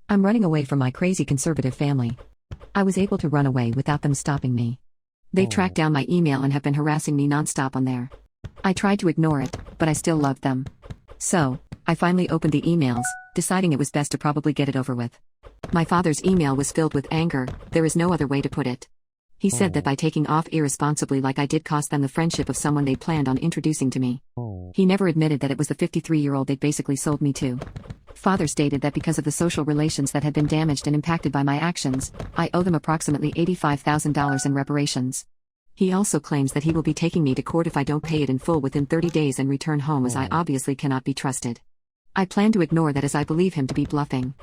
I'm running away from my crazy conservative family. I was able to run away without them stopping me. They've tracked down my email and have been harassing me nonstop on there. I tried to ignore it, but I still loved them. So, I finally opened the emails, deciding it was best to probably get it over with. My father's email was filled with anger, there is no other way to put it. He said that by taking off irresponsibly like I did cost them the friendship of someone they planned on introducing to me. He never admitted that it was the 53-year-old they'd basically sold me to. Father stated that because of the social relations that had been damaged and impacted by my actions, I owe them approximately $85,000 in reparations. He also claims that he will be taking me to court if I don't pay it in full within 30 days and return home, as I obviously cannot be trusted. I plan to ignore that as I believe him to be bluffing.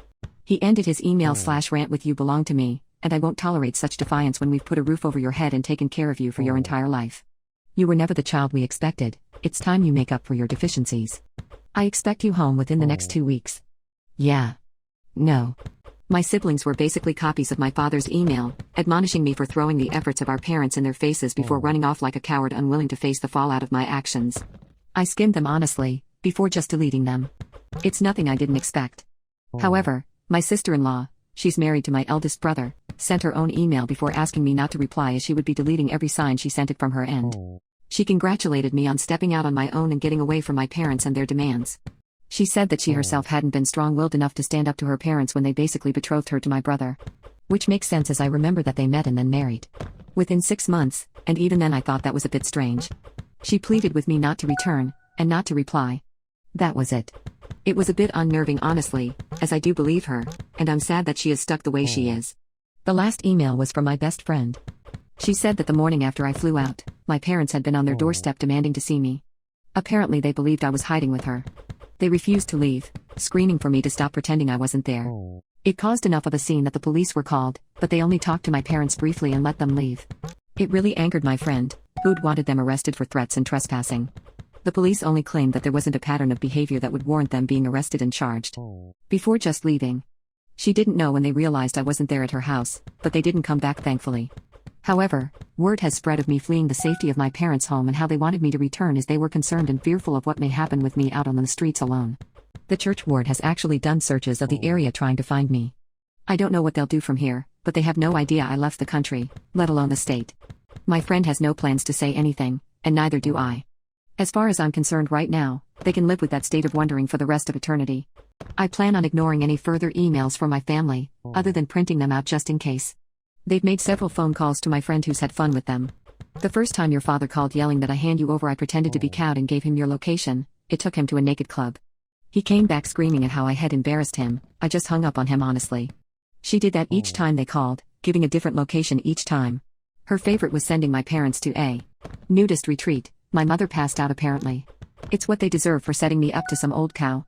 He ended his email/rant with "You belong to me, and I won't tolerate such defiance when we've put a roof over your head and taken care of you for your entire life. You were never the child we expected, it's time you make up for your deficiencies. I expect you home within the next 2 weeks." Yeah. No. My siblings were basically copies of my father's email, admonishing me for throwing the efforts of our parents in their faces before running off like a coward unwilling to face the fallout of my actions. I skimmed them honestly, before just deleting them. It's nothing I didn't expect. However, my sister-in-law, she's married to my eldest brother, sent her own email before asking me not to reply as she would be deleting every sign she sent it from her end. She congratulated me on stepping out on my own and getting away from my parents and their demands. She said that she herself hadn't been strong-willed enough to stand up to her parents when they basically betrothed her to my brother. Which makes sense as I remember that they met and then married. Within 6 months, and even then I thought that was a bit strange. She pleaded with me not to return, and not to reply. That was it. It was a bit unnerving honestly, as I do believe her, and I'm sad that she is stuck the way she is. The last email was from my best friend. She said that the morning after I flew out, my parents had been on their doorstep demanding to see me. Apparently they believed I was hiding with her. They refused to leave, screaming for me to stop pretending I wasn't there. It caused enough of a scene that the police were called, but they only talked to my parents briefly and let them leave. It really angered my friend, who'd wanted them arrested for threats and trespassing. The police only claimed that there wasn't a pattern of behavior that would warrant them being arrested and charged. Before just leaving. She didn't know when they realized I wasn't there at her house, but they didn't come back thankfully. However, word has spread of me fleeing the safety of my parents' home and how they wanted me to return as they were concerned and fearful of what may happen with me out on the streets alone. The church ward has actually done searches of the area trying to find me. I don't know what they'll do from here, but they have no idea I left the country, let alone the state. My friend has no plans to say anything, and neither do I. As far as I'm concerned right now, they can live with that state of wondering for the rest of eternity. I plan on ignoring any further emails from my family, other than printing them out just in case. They've made several phone calls to my friend who's had fun with them. The first time your father called yelling that I hand you over, I pretended to be cowed and gave him your location. It took him to a naked club. He came back screaming at how I had embarrassed him. I just hung up on him honestly. She did that each time they called, giving a different location each time. Her favorite was sending my parents to a nudist retreat. My mother passed out apparently. It's what they deserve for setting me up to some old cow.